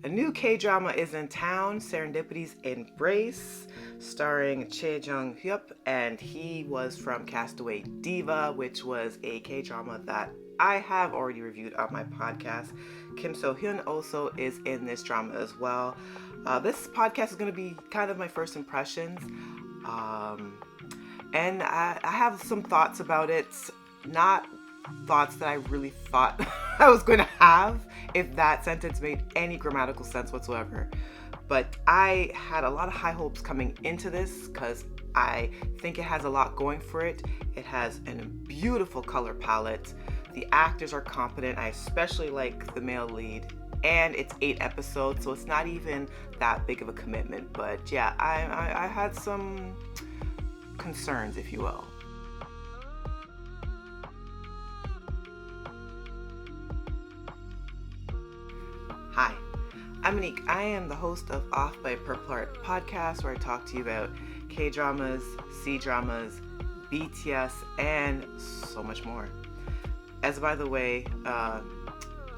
A new K-drama is in town, Serendipity's Embrace, starring Chae, Jong, Hyeop, and he was from Castaway Diva, which was a K-drama that I have already reviewed on my podcast. So-hyun also is in this drama as well. This podcast is going to be kind of my first impressions, and I have some thoughts about it, not thoughts that I really thought I was going to have, if that sentence made any grammatical sense whatsoever. But I had a lot of high hopes coming into this because I think it has a lot going for it. It has a beautiful color palette. The actors are competent. I especially like the male lead. And it's 8 episodes, so it's not even that big of a commitment. But yeah, I had some concerns, if you will. Hi, I'm Monique. I am the host of Off by Purple Heart podcast, where I talk to you about K-dramas, C-dramas, BTS, and so much more. As by the way,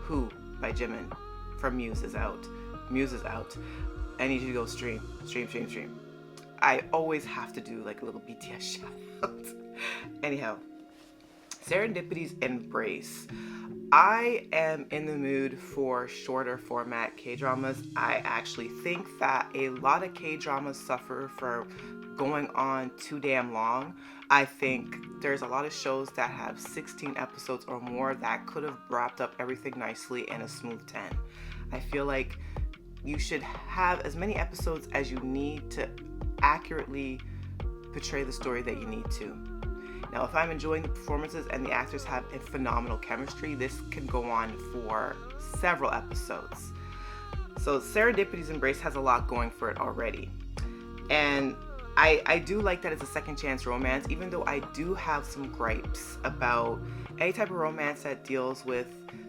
Who by Jimin from Muse is out. Muse is out. I need you to go stream. I always have to do like a little BTS shout out. Anyhow, Serendipity's Embrace. I am in the mood for shorter format K-dramas. I actually think that a lot of K-dramas suffer from going on too damn long. I think there's a lot of shows that have 16 episodes or more that could have wrapped up everything nicely in a smooth 10. I feel like you should have as many episodes as you need to accurately portray the story that you need to. Now, if I'm enjoying the performances and the actors have a phenomenal chemistry, this can go on for several episodes. So Serendipity's Embrace has a lot going for it already. And I do like that it's a second chance romance, even though I do have some gripes about any type of romance that deals with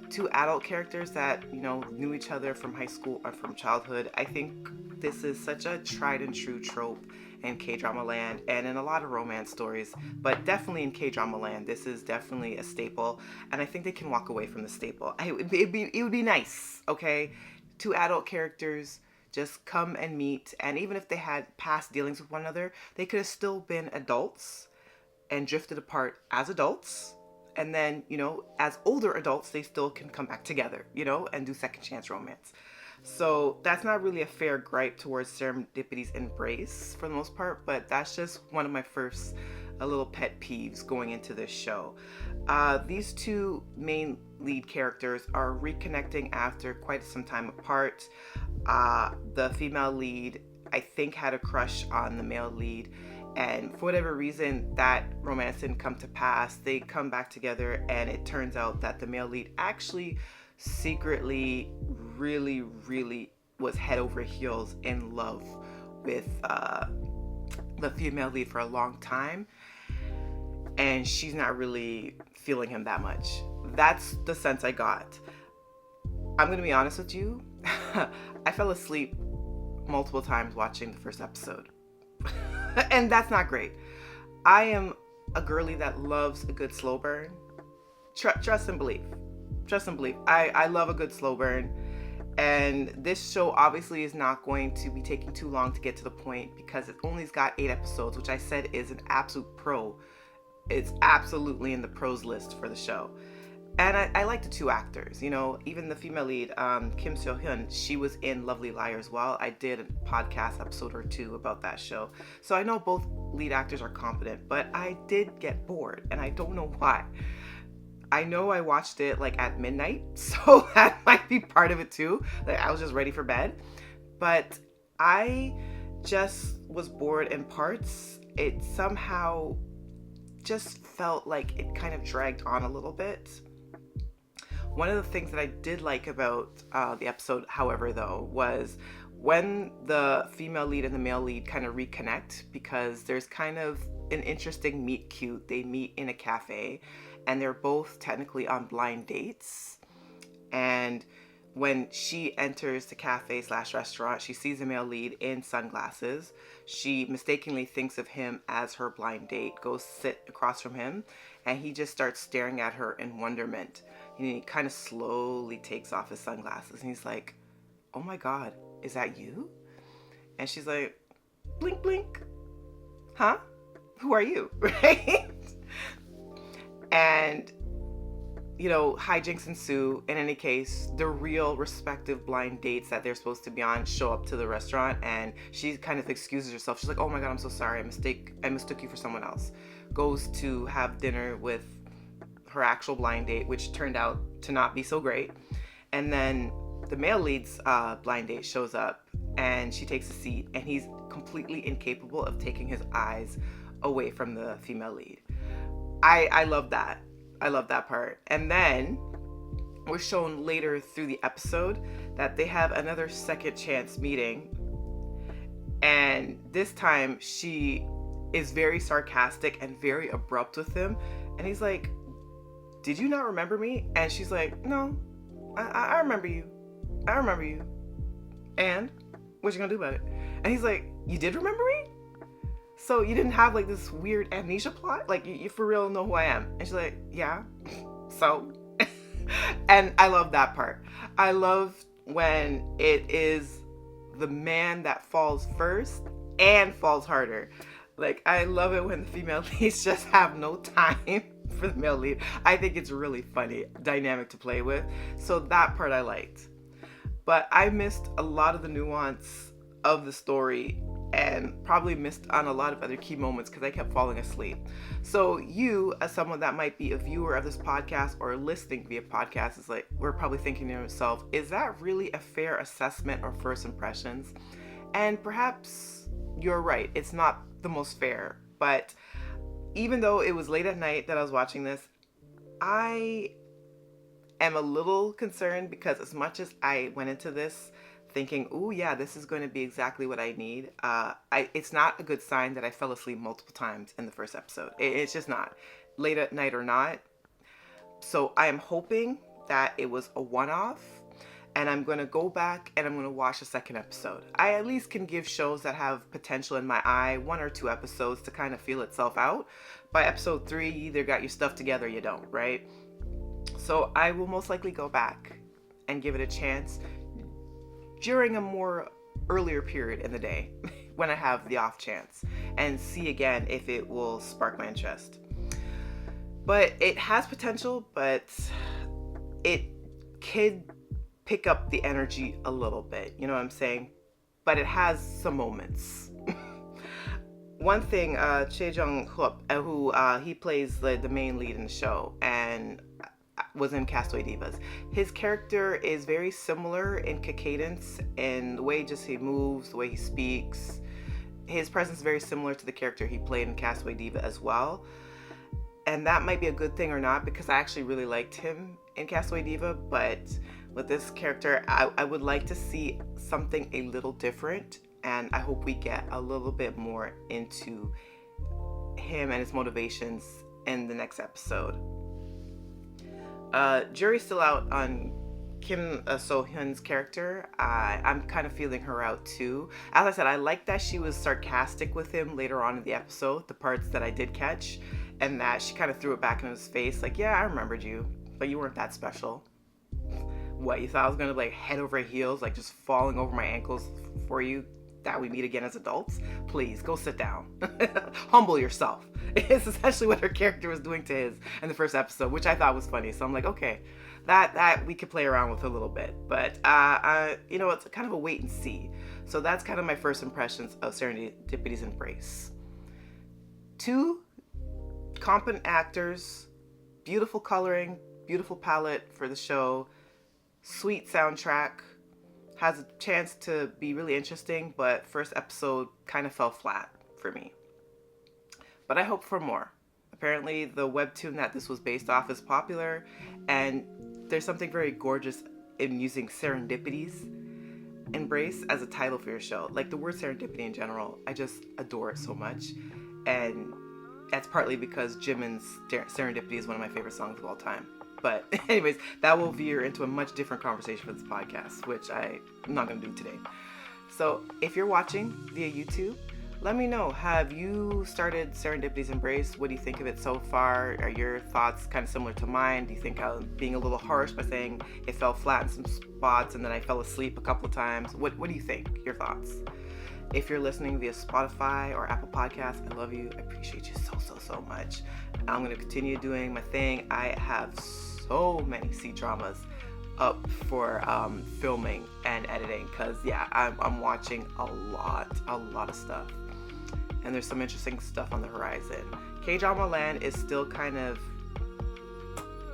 two adult characters that, you know, knew each other from high school or from childhood. I think this is such a tried and true trope in K-drama land and in a lot of romance stories, but definitely in K-drama land, this is definitely a staple, and I think they can walk away from the staple. It would be nice, okay? Two adult characters just come and meet, and even if they had past dealings with one another, they could have still been adults and drifted apart as adults. And then, you know, as older adults, they still can come back together, you know, and do second chance romance. So that's not really a fair gripe towards Serendipity's Embrace for the most part, but that's just one of my first little pet peeves going into this show. These two main lead characters are reconnecting after quite some time apart. The female lead, I think, had a crush on the male lead, and for whatever reason that romance didn't come to pass. They come back together, and it turns out that the male lead actually secretly really was head over heels in love with the female lead for a long time, and she's not really feeling him that much. That's the sense I got. I'm gonna be honest with you. I fell asleep multiple times watching the first episode. And that's not great. I am a girly that loves a good slow burn. Trust and believe. I love a good slow burn. And this show obviously is not going to be taking too long to get to the point because it only's got 8 episodes, which I said is an absolute pro. It's absolutely in the pros list for the show. And I like the two actors, you know, even the female lead, So-hyun, she was in Lovely Liar as well. I did a podcast episode or 2 about that show. So I know both lead actors are competent, but I did get bored, and I don't know why. I know I watched it like at midnight, so that might be part of it too. Like I was just ready for bed, but I just was bored in parts. It somehow just felt like it kind of dragged on a little bit. One of the things that I did like about the episode, however, though, was when the female lead and the male lead kind of reconnect, because there's kind of an interesting meet cute. They meet in a cafe, and they're both technically on blind dates. And when she enters the cafe / restaurant, she sees the male lead in sunglasses. She mistakenly thinks of him as her blind date, goes sit across from him, and he just starts staring at her in wonderment. And he kind of slowly takes off his sunglasses, and he's like, oh my God, is that you? And she's like, blink, blink. Huh? Who are you? Right? And, hijinks ensue. In any case, the real respective blind dates that they're supposed to be on show up to the restaurant, and she kind of excuses herself. She's like, oh my God, I'm so sorry. I mistook you for someone else. Goes to have dinner with her actual blind date, which turned out to not be so great. And then the male lead's blind date shows up, and she takes a seat, and he's completely incapable of taking his eyes away from the female lead. I love that. I love that part. And then we're shown later through the episode that they have another second chance meeting. And this time she is very sarcastic and very abrupt with him. And he's like, did you not remember me? And she's like, no, I remember you. I remember you. And what you gonna do about it? And he's like, you did remember me? So you didn't have like this weird amnesia plot? Like you for real know who I am? And she's like, yeah. So, and I love that part. I love when it is the man that falls first and falls harder. Like, I love it when the female leads just have no time for the male lead. I think it's really funny dynamic to play with. So that part I liked. But I missed a lot of the nuance of the story and probably missed on a lot of other key moments because I kept falling asleep. So you, as someone that might be a viewer of this podcast or listening via podcast, is like, we're probably thinking to yourself, is that really a fair assessment or first impressions? And perhaps you're right, it's not the most fair. But even though it was late at night that I was watching this, I am a little concerned because as much as I went into this thinking, oh yeah, this is going to be exactly what I need, it's not a good sign that I fell asleep multiple times in the first episode. It's just not. Late at night or not. So I am hoping that it was a one-off, and I'm going to go back and I'm going to watch the second episode. I at least can give shows that have potential in my eye 1 or 2 episodes to kind of feel itself out. By episode 3, you either got your stuff together or you don't, right? So I will most likely go back and give it a chance during a more earlier period in the day when I have the off chance and see again if it will spark my interest. But it has potential, but it could pick up the energy a little bit, you know what I'm saying? But it has some moments. One thing, Hyeop, who he plays the main lead in the show and was in Castaway Divas. His character is very similar in cadence and the way just he moves, the way he speaks. His presence is very similar to the character he played in Castaway Diva as well. And that might be a good thing or not, because I actually really liked him in Castaway Diva, but with this character, I would like to see something a little different, and I hope we get a little bit more into him and his motivations in the next episode. Jury's still out on Kim So-hyun's character. I'm kind of feeling her out too. As I said, I like that she was sarcastic with him later on in the episode, the parts that I did catch, and that she kind of threw it back in his face, like, yeah, I remembered you, but you weren't that special. What, you thought I was gonna like head over heels, like just falling over my ankles for you, that we meet again as adults? Please, go sit down. Humble yourself. It's essentially what her character was doing to his in the first episode, which I thought was funny. So I'm like, okay, that we could play around with a little bit. But, it's kind of a wait and see. So that's kind of my first impressions of Serendipity's Embrace. 2 competent actors, beautiful coloring, beautiful palette for the show, sweet soundtrack, has a chance to be really interesting, but first episode kind of fell flat for me. But I hope for more. Apparently the webtoon that this was based off is popular, and there's something very gorgeous in using Serendipity's Embrace as a title for your show. Like the word serendipity in general, I just adore it so much. And that's partly because Jimin's Serendipity is one of my favorite songs of all time. But anyways, that will veer into a much different conversation for this podcast, which I'm not going to do today. So if you're watching via YouTube, Let me know, have you started Serendipity's Embrace? What do you think of it so far? Are your thoughts kind of similar to mine? Do you think I'm being a little harsh by saying it fell flat in some spots and then I fell asleep a couple of times? What do you think? Your thoughts? If you're listening via Spotify or Apple Podcasts, I love you. I appreciate you so much. I'm going to continue doing my thing. I have so many C-dramas up for filming and editing because I'm watching a lot of stuff, and there's some interesting stuff on the horizon. K-drama land is still kind of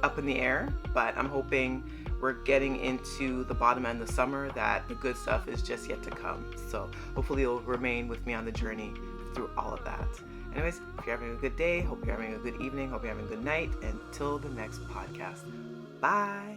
up in the air, but I'm hoping we're getting into the bottom end of the summer, that the good stuff is just yet to come. So hopefully you'll remain with me on the journey through all of that. Anyways, if you're having a good day, hope you're having a good evening, hope you're having a good night. Until the next podcast, bye.